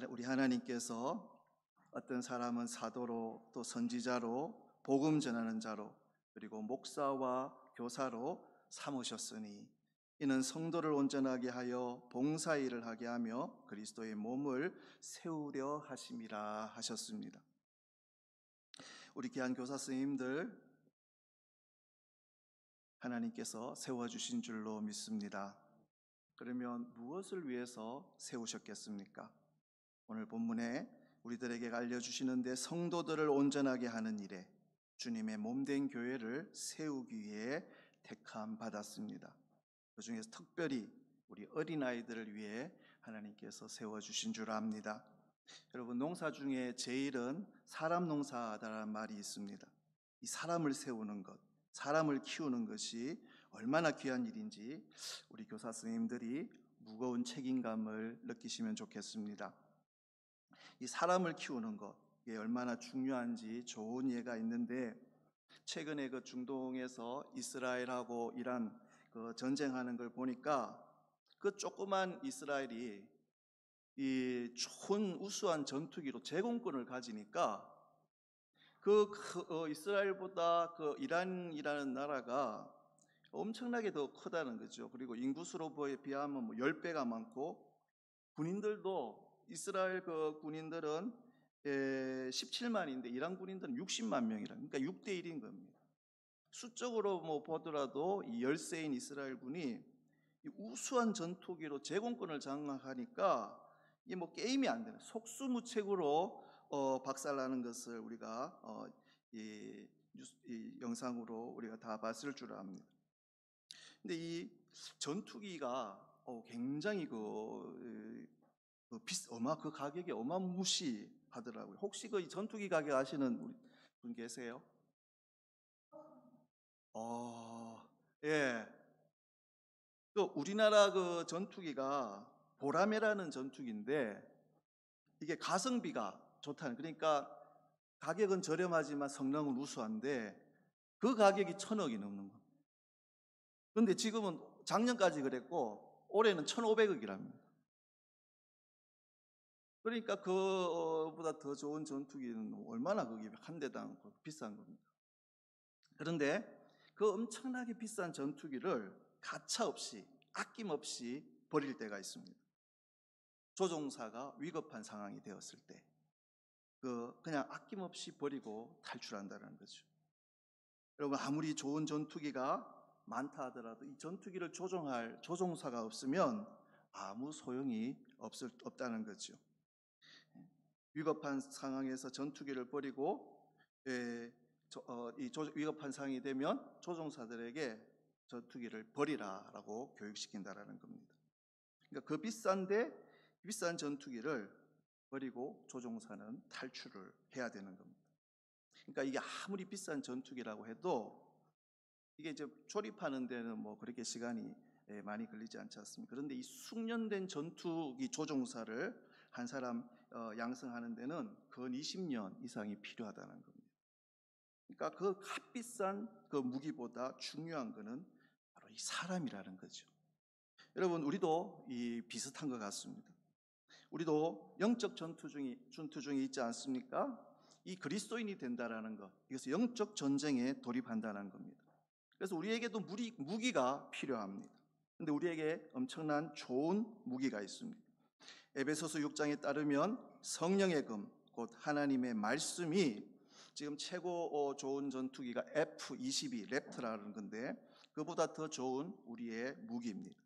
우리 하나님께서 어떤 사람은 사도로, 또 선지자로, 복음 전하는 자로, 그리고 목사와 교사로 삼으셨으니 이는 성도를 온전하게 하여 봉사일을 하게 하며 그리스도의 몸을 세우려 하심이라 하셨습니다. 우리 귀한 교사 스님들 하나님께서 세워주신 줄로 믿습니다. 그러면 무엇을 위해서 세우셨겠습니까? 오늘 본문에 우리들에게 알려주시는데 성도들을 온전하게 하는 일에 주님의 몸된 교회를 세우기 위해 택함 받았습니다. 그 중에서 특별히 우리 어린아이들을 위해 하나님께서 세워주신 줄 압니다. 여러분, 농사 중에 제일은 사람 농사다라는 말이 있습니다. 이 사람을 세우는 것, 사람을 키우는 것이 얼마나 귀한 일인지 우리 교사 선생님들이 무거운 책임감을 느끼시면 좋겠습니다. 이 사람을 키우는 것, 이게 얼마나 중요한지 좋은 예가 있는데, 최근에 그 중동에서 이스라엘하고 이란 그 전쟁하는 걸 보니까 그 조그만 이스라엘이 이 좋은 우수한 전투기로 제공권을 가지니까 이스라엘보다 그 이란이라는 나라가 엄청나게 더 크다는 거죠. 그리고 인구수로 비하면 뭐 10배가 많고, 군인들도 이스라엘 그 군인들은 17만인데 이란 군인들은 60만 명이라, 그러니까 6대 1인 겁니다. 수적으로 뭐 보더라도 이 열세인 이스라엘 군이 이 우수한 전투기로 제공권을 장악하니까 이게 뭐 게임이 안 되는, 속수무책으로 박살나는 것을 우리가 이 영상으로 우리가 다 봤을 줄 압니다. 근데 이 전투기가 굉장히 그 가격이 어마무시하더라고요. 혹시 그 전투기 가격 아시는 분 계세요? 예. 그 우리나라 그 전투기가 보라매라는 전투기인데 이게 가성비가 좋다는, 그러니까 가격은 저렴하지만 성능은 우수한데 그 가격이 1,000억이 넘는 겁니다. 그런데 지금은 작년까지 그랬고 올해는 1,500억이랍니다. 그러니까 그보다 더 좋은 전투기는 얼마나 그게 한 대당 비싼 겁니까? 그런데 그 엄청나게 비싼 전투기를 가차없이 아낌없이 버릴 때가 있습니다. 조종사가 위급한 상황이 되었을 때 그냥 아낌없이 버리고 탈출한다는 거죠. 여러분, 아무리 좋은 전투기가 많다 하더라도 이 전투기를 조종할 조종사가 없으면 아무 소용이 없다는 거죠. 위급한 상황에서 전투기를 버리고 위급한 상황이 되면 조종사들에게 전투기를 버리라라고 교육시킨다라는 겁니다. 그러니까 그 비싼 전투기를 버리고 조종사는 탈출을 해야 되는 겁니다. 그러니까 이게 아무리 비싼 전투기라고 해도 이게 이제 조립하는 데는 뭐 그렇게 시간이 많이 걸리지 않지 않습니까? 그런데 이 숙련된 전투기 조종사를 한 사람 양성하는 데는 근 20년 이상이 필요하다는 겁니다. 그러니까 그 값비싼 그 무기보다 중요한 것은 바로 이 사람이라는 거죠. 여러분, 우리도 비슷한 것 같습니다. 우리도 영적 전투 중에 있지 않습니까? 이 그리스도인이 된다라는 것, 이것은 영적 전쟁에 돌입한다는 겁니다. 그래서 우리에게도 무기가 필요합니다. 그런데 우리에게 엄청난 좋은 무기가 있습니다. 에베소서 6장에 따르면 성령의 금, 곧 하나님의 말씀이 지금 최고 좋은 전투기가 F-22 랩터라는 건데 그보다 더 좋은 우리의 무기입니다.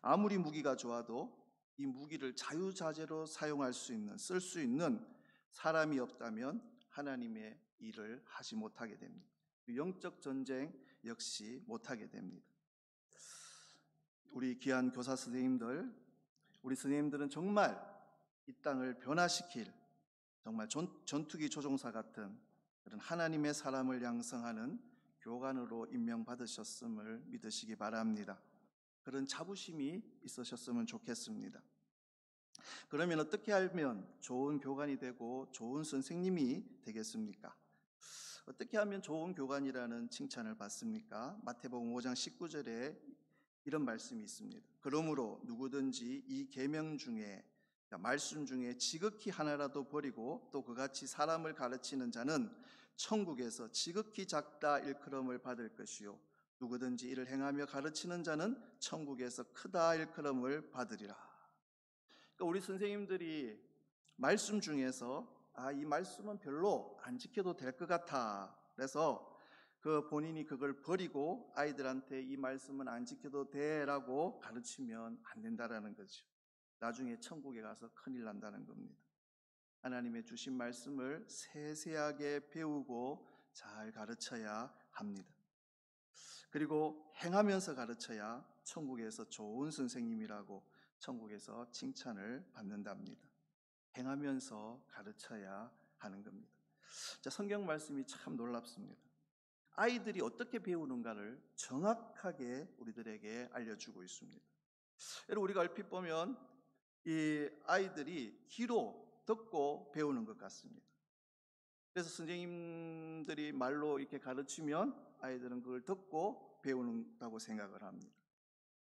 아무리 무기가 좋아도 이 무기를 자유자재로 쓸 수 있는 사람이 없다면 하나님의 일을 하지 못하게 됩니다. 영적 전쟁 역시 못하게 됩니다. 우리 귀한 교사 선생님들, 우리 선생님들은 정말 이 땅을 변화시킬 정말 전투기 조종사 같은 그런 하나님의 사람을 양성하는 교관으로 임명받으셨음을 믿으시기 바랍니다. 그런 자부심이 있으셨으면 좋겠습니다. 그러면 어떻게 하면 좋은 교관이 되고 좋은 선생님이 되겠습니까? 어떻게 하면 좋은 교관이라는 칭찬을 받습니까? 마태복음 5장 19절에 이런 말씀이 있습니다. 그러므로 누구든지 이 계명 중에 말씀 중에 지극히 하나라도 버리고 또 그같이 사람을 가르치는 자는 천국에서 지극히 작다 일컬음을 받을 것이요 누구든지 이를 행하며 가르치는 자는 천국에서 크다 일컬음을 받으리라. 그러니까 우리 선생님들이 말씀 중에서 이 말씀은 별로 안 지켜도 될 것 같아. 그래서 본인이 그걸 버리고 아이들한테 이 말씀은 안 지켜도 돼라고 가르치면 안 된다라는 거죠. 나중에 천국에 가서 큰일 난다는 겁니다. 하나님의 주신 말씀을 세세하게 배우고 잘 가르쳐야 합니다. 그리고 행하면서 가르쳐야 천국에서 좋은 선생님이라고 천국에서 칭찬을 받는답니다. 행하면서 가르쳐야 하는 겁니다. 자, 성경 말씀이 참 놀랍습니다. 아이들이 어떻게 배우는가를 정확하게 우리들에게 알려주고 있습니다. 여러분, 우리가 얼핏 보면 이 아이들이 귀로 듣고 배우는 것 같습니다. 그래서 선생님들이 말로 이렇게 가르치면 아이들은 그걸 듣고 배우는다고 생각을 합니다.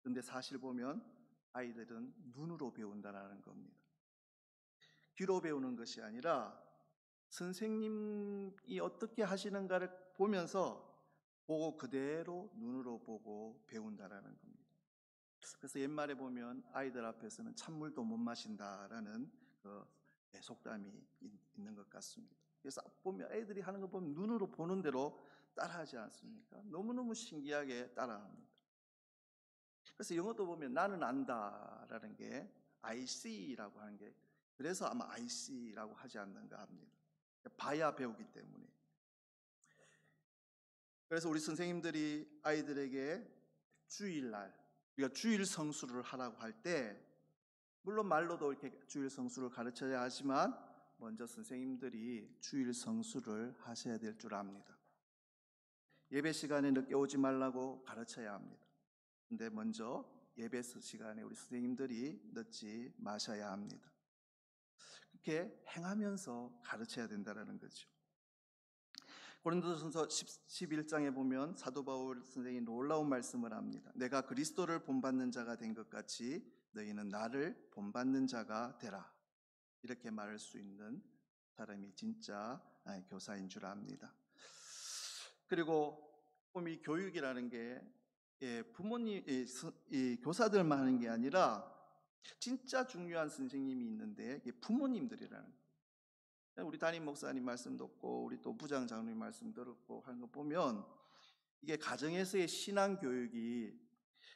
그런데 사실 보면 아이들은 눈으로 배운다는 겁니다. 귀로 배우는 것이 아니라 선생님이 어떻게 하시는가를 보면서 보고 그대로 눈으로 보고 배운다라는 겁니다. 그래서 옛말에 보면 아이들 앞에서는 찬물도 못 마신다라는 속담이 있는 것 같습니다. 그래서 보면 애들이 하는 거 보면 눈으로 보는 대로 따라하지 않습니까? 너무너무 신기하게 따라합니다. 그래서 영어도 보면 나는 안다라는 게 I see라고 하는 게 그래서 아마 I see라고 하지 않는가 합니다. 봐야 배우기 때문에. 그래서 우리 선생님들이 아이들에게 주일날 우리가 주일 성수를 하라고 할 때 물론 말로도 이렇게 주일 성수를 가르쳐야 하지만 먼저 선생님들이 주일 성수를 하셔야 될 줄 압니다. 예배 시간에 늦게 오지 말라고 가르쳐야 합니다. 근데 먼저 예배 시간에 우리 선생님들이 늦지 마셔야 합니다. 그렇게 행하면서 가르쳐야 된다는 거죠. 고린도전서 11장에 보면 사도 바울 선생이 놀라운 말씀을 합니다. 내가 그리스도를 본받는 자가 된 것 같이 너희는 나를 본받는 자가 되라. 이렇게 말할 수 있는 사람이 진짜 교사인 줄 압니다. 그리고 이 교육이라는 게 부모님, 교사들만 하는 게 아니라 진짜 중요한 선생님이 있는데 부모님들이라는 거예요. 우리 담임 목사님 말씀 듣고 우리 또 부장 장로님 말씀 듣고 하는 거 보면 이게 가정에서의 신앙 교육이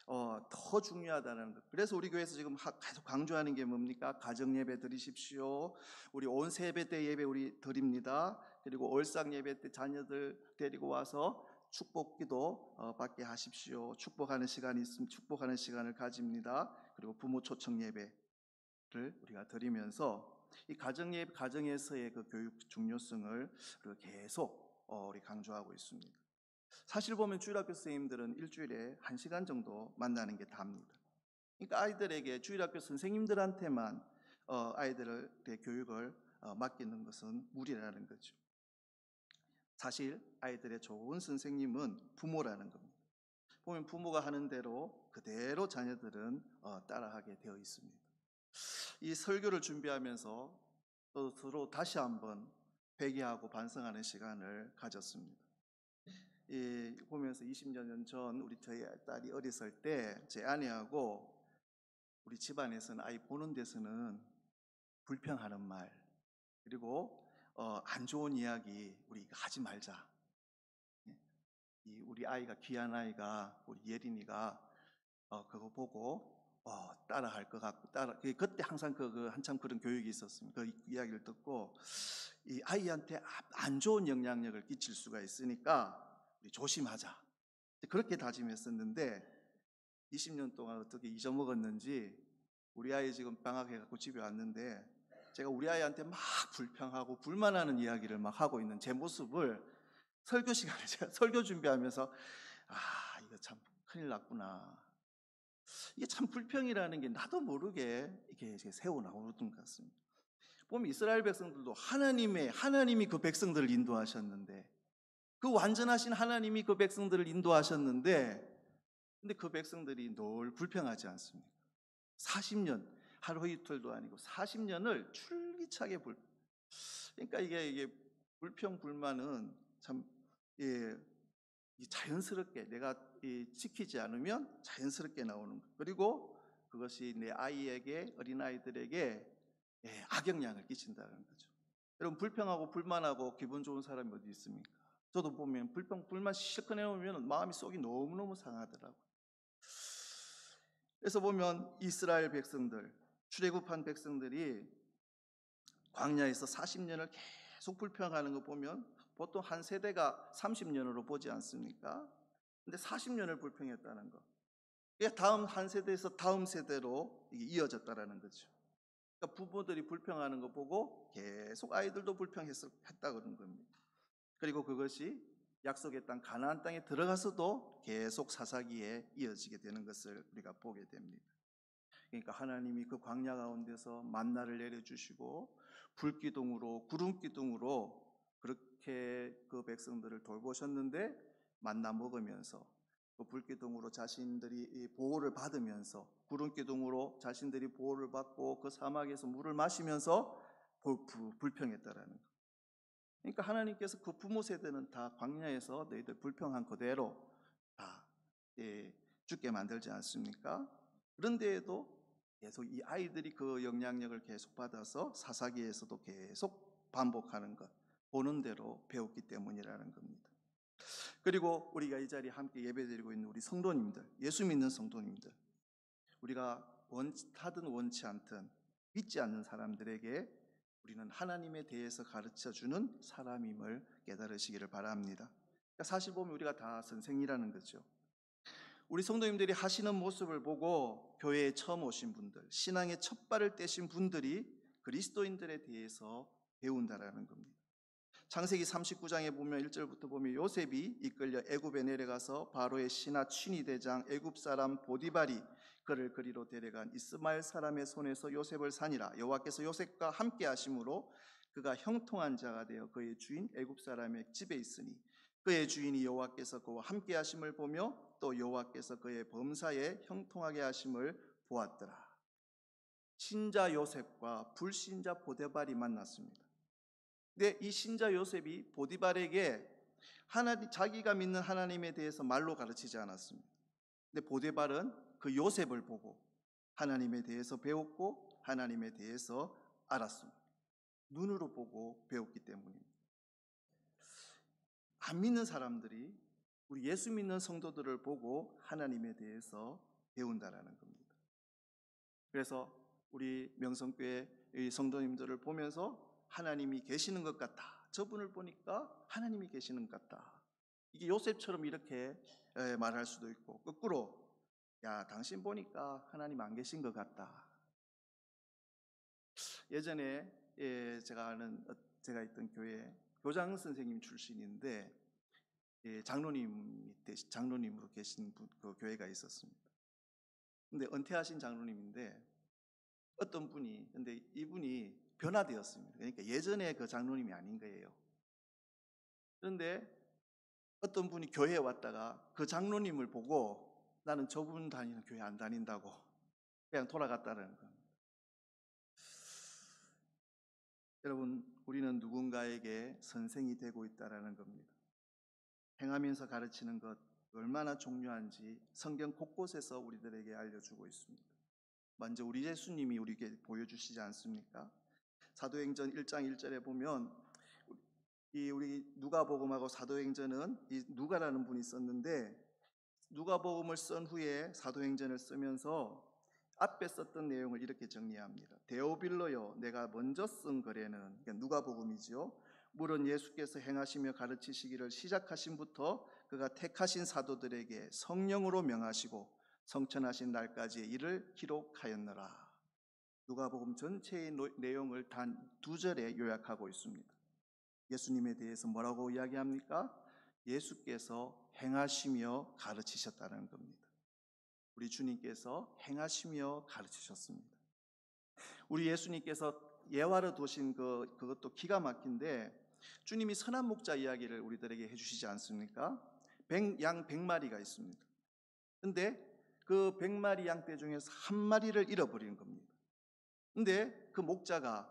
더 중요하다는 것. 그래서 우리 교회에서 지금 계속 강조하는 게 뭡니까? 가정 예배 드리십시오. 우리 온 세배 때 예배 우리 드립니다. 그리고 올상 예배 때 자녀들 데리고 와서 축복기도 받게 하십시오. 축복하는 시간이 있으면 축복하는 시간을 가집니다. 그리고 부모 초청 예배를 우리가 드리면서 이 가정에서의 그 교육 중요성을 계속 우리 강조하고 있습니다. 사실 보면 주일학교 선생님들은 일주일에 1시간 정도 만나는 게 답니다. 그러니까 아이들에게 주일학교 선생님들한테만 아이들의 교육을 맡기는 것은 무리라는 거죠. 사실 아이들의 좋은 선생님은 부모라는 겁니다. 보면 부모가 하는 대로 그대로 자녀들은 따라하게 되어 있습니다. 이 설교를 준비하면서 또 서로 다시 한번 회개하고 반성하는 시간을 가졌습니다. 보면서 20년 전 저희 딸이 어렸을 때 제 아내하고 우리 집안에서는 아이 보는 데서는 불평하는 말 그리고 안 좋은 이야기 우리 하지 말자. 우리 아이가 귀한 아이가 우리 예린이가 그거 보고 따라할 것 같고 그때 항상 한참 그런 교육이 있었습니다. 그 이야기를 듣고 이 아이한테 안 좋은 영향력을 끼칠 수가 있으니까 우리 조심하자. 그렇게 다짐했었는데 20년 동안 어떻게 잊어먹었는지 우리 아이 지금 방학해갖고 집에 왔는데 제가 우리 아이한테 막 불평하고 불만하는 이야기를 막 하고 있는 제 모습을 설교 시간에 제가 설교 준비하면서 이거 참 큰일 났구나. 이게 참 불평이라는 게 나도 모르게 이렇게 새어 나오는 것 같습니다. 보면 이스라엘 백성들도 하나님이 그 백성들을 인도하셨는데 그 완전하신 하나님이 그 백성들을 인도하셨는데 근데 그 백성들이 늘 불평하지 않습니까? 40년 하루 이틀도 아니고 40년을 줄기차게 그러니까 이게 불평 불만은 참 예, 자연스럽게 내가 지키지 않으면 자연스럽게 나오는 거. 그리고 그것이 내 아이에게 어린아이들에게 악영향을 끼친다는 거죠. 여러분 불평하고 불만하고 기분 좋은 사람이 어디 있습니까? 저도 보면 불평 불만 실컷 내놓으면 마음이 속이 너무너무 상하더라고요. 그래서 보면 이스라엘 백성들, 출애굽한 백성들이 광야에서 40년을 계속 불평하는 거 보면 보통 한 세대가 30년으로 보지 않습니까? 근데 40년을 불평했다는 거. 그게 다음 한 세대에서 다음 세대로 이어졌다라는 거죠. 그러니까 부모들이 불평하는 거 보고 계속 아이들도 불평했다 그런 겁니다. 그리고 그것이 약속의 땅 가나안 땅에 들어가서도 계속 사사기에 이어지게 되는 것을 우리가 보게 됩니다. 그러니까 하나님이 그 광야 가운데서 만나를 내려주시고 불기둥으로 구름기둥으로 그렇게 그 백성들을 돌보셨는데 만나 먹으면서 그 불기둥으로 자신들이 보호를 받으면서 구름기둥으로 자신들이 보호를 받고 그 사막에서 물을 마시면서 불평했다라는 거. 그러니까 하나님께서 그 부모 세대는 다 광야에서 너희들 불평한 그대로 다 죽게 만들지 않습니까? 그런데에도 계속 이 아이들이 그 영향력을 계속 받아서 사사기에서도 계속 반복하는 것, 보는 대로 배웠기 때문이라는 겁니다. 그리고 우리가 이 자리에 함께 예배드리고 있는 우리 성도님들, 예수 믿는 성도님들, 우리가 원하든 원치 않든 믿지 않는 사람들에게 우리는 하나님에 대해서 가르쳐주는 사람임을 깨달으시기를 바랍니다. 그러니까 사실 보면 우리가 다 선생이라는 거죠. 우리 성도님들이 하시는 모습을 보고 교회에 처음 오신 분들, 신앙의 첫 발을 떼신 분들이 그리스도인들에 대해서 배운다라는 겁니다. 창세기 39장에 보면 1절부터 보면 요셉이 이끌려 애굽에 내려가서 바로의 신하 취니 대장 애굽 사람 보디발이 그를 그리로 데려간 이스마엘 사람의 손에서 요셉을 산이라. 여호와께서 요셉과 함께 하심으로 그가 형통한 자가 되어 그의 주인 애굽 사람의 집에 있으니 그의 주인이 여호와께서 그와 함께 하심을 보며 또 여호와께서 그의 범사에 형통하게 하심을 보았더라. 신자 요셉과 불신자 보디발이 만났습니다. 근데 이 신자 요셉이 보디발에게 자기가 믿는 하나님에 대해서 말로 가르치지 않았습니다. 근데 보디발은 그 요셉을 보고 하나님에 대해서 배웠고 하나님에 대해서 알았습니다. 눈으로 보고 배웠기 때문입니다. 안 믿는 사람들이 우리 예수 믿는 성도들을 보고 하나님에 대해서 배운다라는 겁니다. 그래서 우리 명성교회 성도님들을 보면서 하나님이 계시는 것 같다. 저분을 보니까 하나님이 계시는 것 같다. 이게 요셉처럼 이렇게 말할 수도 있고 거꾸로 야 당신 보니까 하나님 안 계신 것 같다. 예전에 제가 있던 교회 교장 선생님 출신인데 장로님으로 계신 그 교회가 있었습니다. 근데 은퇴하신 장로님인데 어떤 분이 근데 이분이 변화되었습니다. 그러니까 예전에 그 장로님이 아닌 거예요. 그런데 어떤 분이 교회에 왔다가 그 장로님을 보고 나는 저분 다니는 교회 안 다닌다고 그냥 돌아갔다는 겁니다. 여러분, 우리는 누군가에게 선생이 되고 있다는 겁니다. 행하면서 가르치는 것 얼마나 중요한지 성경 곳곳에서 우리들에게 알려주고 있습니다. 먼저 우리 예수님이 우리에게 보여주시지 않습니까? 사도행전 1장 1절에 보면 우리 누가복음하고 사도행전은 이 누가라는 분이 썼는데 누가복음을 쓴 후에 사도행전을 쓰면서 앞에 썼던 내용을 이렇게 정리합니다. 데오빌로요, 내가 먼저 쓴 글에는, 그러니까 누가복음이지요. 물은 예수께서 행하시며 가르치시기를 시작하신부터 그가 택하신 사도들에게 성령으로 명하시고 성천하신 날까지의 일을 기록하였노라. 누가복음 전체의 내용을 단 2절에 요약하고 있습니다. 예수님에 대해서 뭐라고 이야기합니까? 예수께서 행하시며 가르치셨다는 겁니다. 우리 주님께서 행하시며 가르치셨습니다. 우리 예수님께서 예화로 두신 그것도 기가 막힌데 주님이 선한 목자 이야기를 우리들에게 해주시지 않습니까? 양 100마리가 있습니다. 근데 그 100마리 양떼 중에서 한 마리를 잃어버린 겁니다. 근데 그 목자가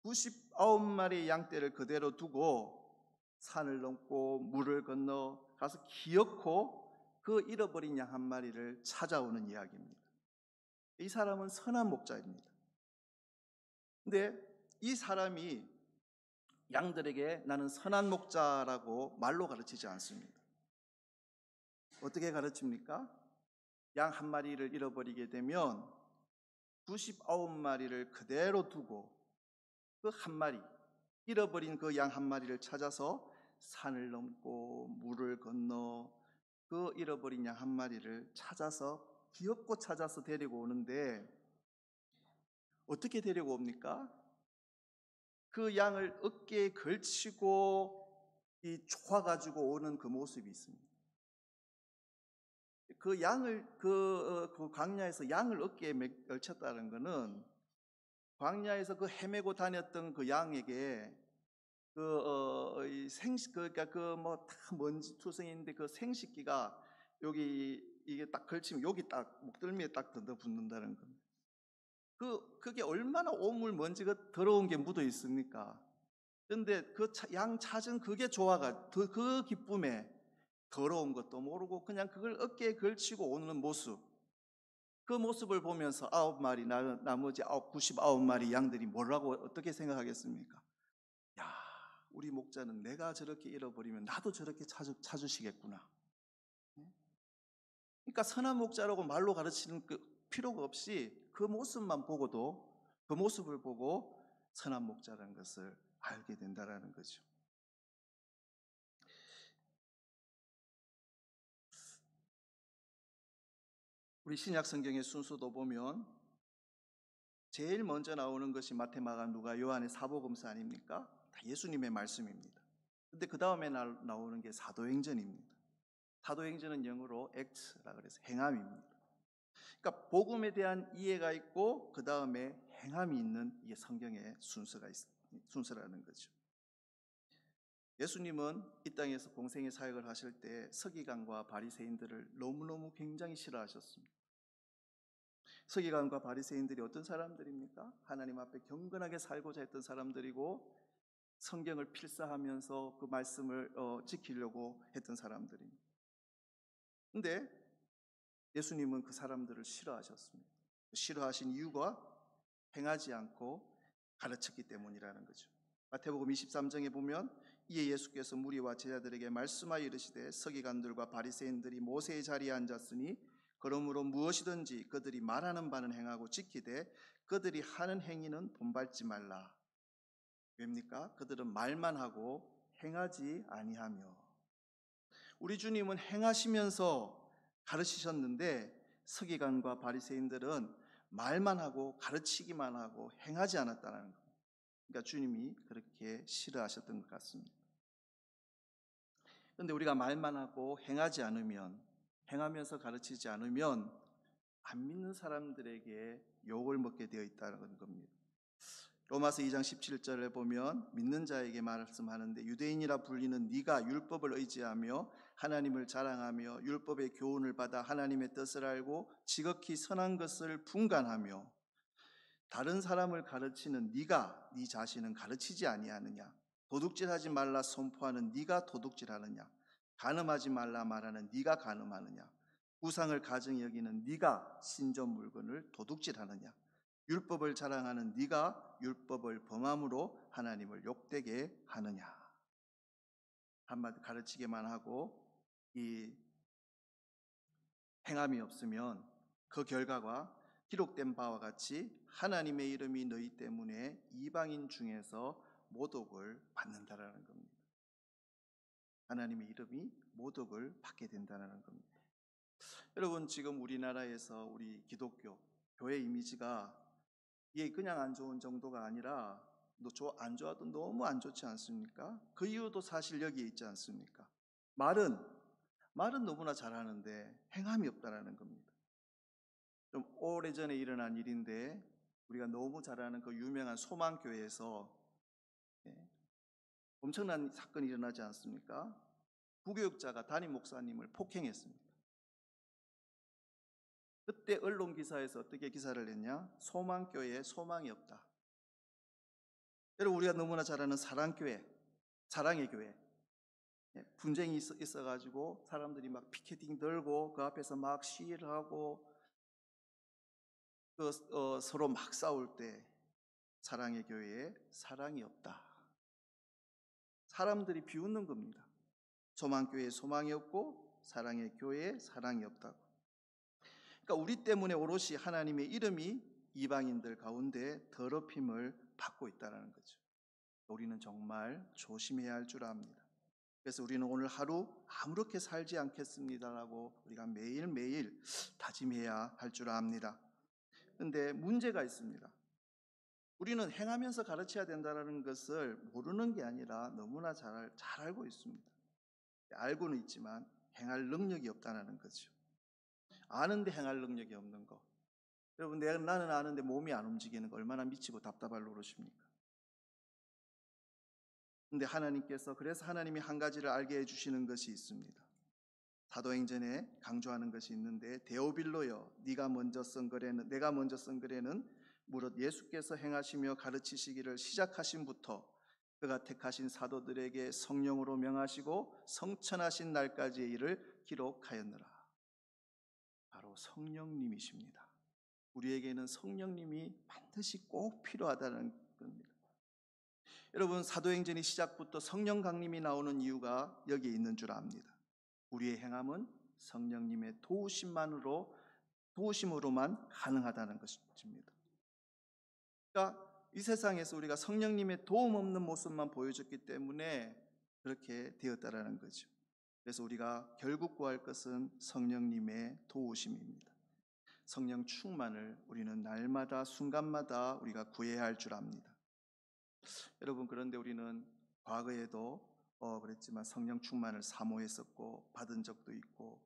99마리의 양떼를 그대로 두고 산을 넘고 물을 건너 가서 기어코 그 잃어버린 양 한 마리를 찾아오는 이야기입니다. 이 사람은 선한 목자입니다. 근데 이 사람이 양들에게 나는 선한 목자라고 말로 가르치지 않습니다. 어떻게 가르칩니까? 양 한 마리를 잃어버리게 되면 99마리를 그대로 두고 그 한 마리, 잃어버린 그 양 한 마리를 찾아서 산을 넘고 물을 건너 그 잃어버린 양 한 마리를 찾아서 귀엽고 찾아서 데리고 오는데 어떻게 데리고 옵니까? 그 양을 어깨에 걸치고 이 조아가지고 오는 그 모습이 있습니다. 그 양을 그 광야에서 양을 어깨에 걸쳤다는 것은 광야에서 그 헤매고 다녔던 그 양에게 이 생식 그러니까 그 뭐 다 먼지 투성인데 그 생식기가 여기 이게 딱 걸치면 여기 딱 목덜미에 딱 붙는다는 겁니다. 그게 얼마나 오물 먼지가 더러운 게 묻어 있습니까? 그런데 그 양 찾은 그게 좋아가 그 기쁨에 더러운 것도 모르고 그냥 그걸 어깨에 걸치고 오는 모습, 그 모습을 보면서 9마리 나머지 99마리 양들이 뭐라고 어떻게 생각하겠습니까? 야, 우리 목자는 내가 저렇게 잃어버리면 나도 저렇게 찾으시겠구나. 그러니까 선한 목자라고 말로 가르치는 필요가 없이 그 모습만 보고도 그 모습을 보고 선한 목자라는 것을 알게 된다라는 거죠. 우리 신약 성경의 순서도 보면 제일 먼저 나오는 것이 마태, 마가, 누가, 요한의 사복음서 아닙니까? 다 예수님의 말씀입니다. 근데 그 다음에 나오는 게 사도행전입니다. 사도행전은 영어로 act라 그래서 행함입니다. 그러니까 복음에 대한 이해가 있고 그 다음에 행함이 있는 이게 성경의 순서라는 거죠. 예수님은 이 땅에서 공생의 사역을 하실 때 서기관과 바리새인들을 너무너무 굉장히 싫어하셨습니다. 서기관과 바리새인들이 어떤 사람들입니까? 하나님 앞에 경건하게 살고자 했던 사람들이고 성경을 필사하면서 그 말씀을 지키려고 했던 사람들입니다. 근데 예수님은 그 사람들을 싫어하셨습니다. 싫어하신 이유가 행하지 않고 가르쳤기 때문이라는 거죠. 마태복음 23장에 보면 이에 예수께서 무리와 제자들에게 말씀하여 이르시되 서기관들과 바리새인들이 모세의 자리에 앉았으니 그러므로 무엇이든지 그들이 말하는 바는 행하고 지키되 그들이 하는 행위는 본받지 말라. 왜입니까? 그들은 말만 하고 행하지 아니하며. 우리 주님은 행하시면서 가르치셨는데 서기관과 바리새인들은 말만 하고 가르치기만 하고 행하지 않았다는 겁니다. 그러니까 주님이 그렇게 싫어하셨던 것 같습니다. 그런데 우리가 말만 하고 행하지 않으면, 행하면서 가르치지 않으면 안 믿는 사람들에게 욕을 먹게 되어 있다는 겁니다. 로마서 2장 17절에 보면 믿는 자에게 말씀하는데 유대인이라 불리는 네가 율법을 의지하며 하나님을 자랑하며 율법의 교훈을 받아 하나님의 뜻을 알고 지극히 선한 것을 분간하며 다른 사람을 가르치는 네가 네 자신은 가르치지 아니하느냐? 도둑질하지 말라 선포하는 네가 도둑질하느냐? 간음하지 말라 말하는 네가 간음하느냐? 우상을 가증히 여기는 네가 신전 물건을 도둑질하느냐? 율법을 자랑하는 네가 율법을 범함으로 하나님을 욕되게 하느냐? 한마디 가르치기만 하고 이 행함이 없으면 그 결과가 기록된 바와 같이 하나님의 이름이 너희 때문에 이방인 중에서 모독을 받는다라는 겁니다. 하나님의 이름이 모독을 받게 된다는 겁니다. 여러분, 지금 우리나라에서 우리 기독교 교회 이미지가 이게 그냥 안 좋은 정도가 아니라 안 좋아도 너무 안 좋지 않습니까? 그 이유도 사실 여기에 있지 않습니까? 말은 너무나 잘하는데 행함이 없다라는 겁니다. 좀 오래전에 일어난 일인데 우리가 너무 잘 아는 그 유명한 소망교회에서 엄청난 사건이 일어나지 않습니까? 부교육자가 담임 목사님을 폭행했습니다. 그때 언론 기사에서 어떻게 기사를 냈냐? 소망교회에 소망이 없다. 여러분, 우리가 너무나 잘 아는 사랑교회, 사랑의 교회. 분쟁이 있어가지고 사람들이 막 피켓팅 들고 그 앞에서 막 시위를 하고 서로 막 싸울 때 사랑의 교회에 사랑이 없다. 사람들이 비웃는 겁니다. 소망교회에 소망이 없고 사랑의 교회에 사랑이 없다고. 그러니까 우리 때문에 오롯이 하나님의 이름이 이방인들 가운데 더럽힘을 받고 있다는 거죠. 우리는 정말 조심해야 할 줄 압니다. 그래서 우리는 오늘 하루 아무렇게 살지 않겠습니다라고 우리가 매일매일 다짐해야 할 줄 압니다. 그런데 문제가 있습니다. 우리는 행하면서 가르쳐야 된다는 것을 모르는 게 아니라 너무나 잘 알고 있습니다. 알고는 있지만 행할 능력이 없다는 거죠. 아는데 행할 능력이 없는 거. 여러분, 나는 아는데 몸이 안 움직이는 거 얼마나 미치고 답답할 노릇입니까? 근데 하나님께서, 그래서 하나님이 한 가지를 알게 해주시는 것이 있습니다. 사도행전에 강조하는 것이 있는데, 데오빌로여, 내가 먼저 쓴 글에는 무릇 예수께서 행하시며 가르치시기를 시작하신부터 그가 택하신 사도들에게 성령으로 명하시고 성천하신 날까지의 일을 기록하였느라. 바로 성령님이십니다. 우리에게는 성령님이 반드시 꼭 필요하다는 겁니다. 여러분, 사도행전이 시작부터 성령 강림이 나오는 이유가 여기에 있는 줄 압니다. 우리의 행함은 성령님의 도우심으로만 가능하다는 것입니다. 그러니까 이 세상에서 우리가 성령님의 도움 없는 모습만 보여줬기 때문에 그렇게 되었다라는 거죠. 그래서 우리가 결국 구할 것은 성령님의 도우심입니다. 성령 충만을 우리는 날마다 순간마다 우리가 구해야 할 줄 압니다. 여러분, 그런데 우리는 과거에도 그랬지만 성령 충만을 사모했었고 받은 적도 있고,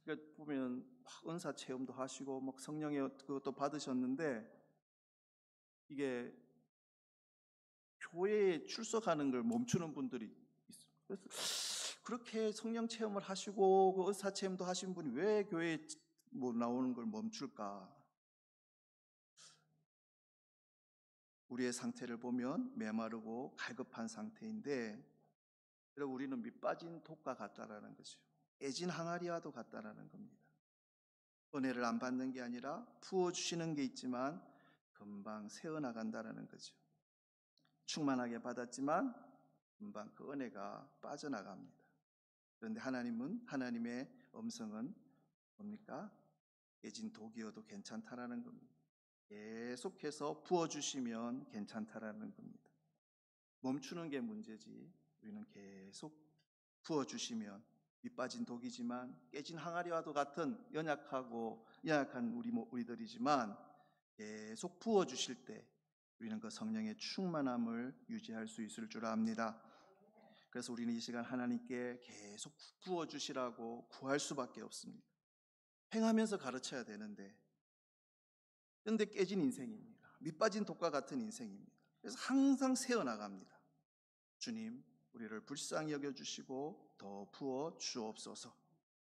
그러니까 보면 은사 체험도 하시고 막 성령의 그것도 받으셨는데 이게 교회에 출석하는 걸 멈추는 분들이 있어요. 그래서 그렇게 성령 체험을 하시고 그 은사 체험도 하신 분이 왜 교회에 나오는 걸 멈출까? 우리의 상태를 보면 메마르고 갈급한 상태인데, 여러분, 우리는 밑빠진 독과 같다라는 거죠. 깨진 항아리와도 같다라는 겁니다. 은혜를 안 받는 게 아니라 부어주시는 게 있지만 금방 새어나간다라는 거죠. 충만하게 받았지만 금방 그 은혜가 빠져나갑니다. 그런데 하나님의 음성은 뭡니까? 깨진 독이어도 괜찮다라는 겁니다. 계속해서 부어주시면 괜찮다라는 겁니다. 멈추는 게 문제지 우리는 계속 부어주시면, 밑빠진 독이지만 깨진 항아리와도 같은 연약한 우리들이지만 계속 부어주실 때 우리는 그 성령의 충만함을 유지할 수 있을 줄 압니다. 그래서 우리는 이 시간 하나님께 계속 부어주시라고 구할 수밖에 없습니다. 행하면서 가르쳐야 되는데, 그런데 깨진 인생입니다. 밑빠진 독과 같은 인생입니다. 그래서 항상 새어나갑니다. 주님, 우리를 불쌍히 여겨주시고 더 부어 주옵소서.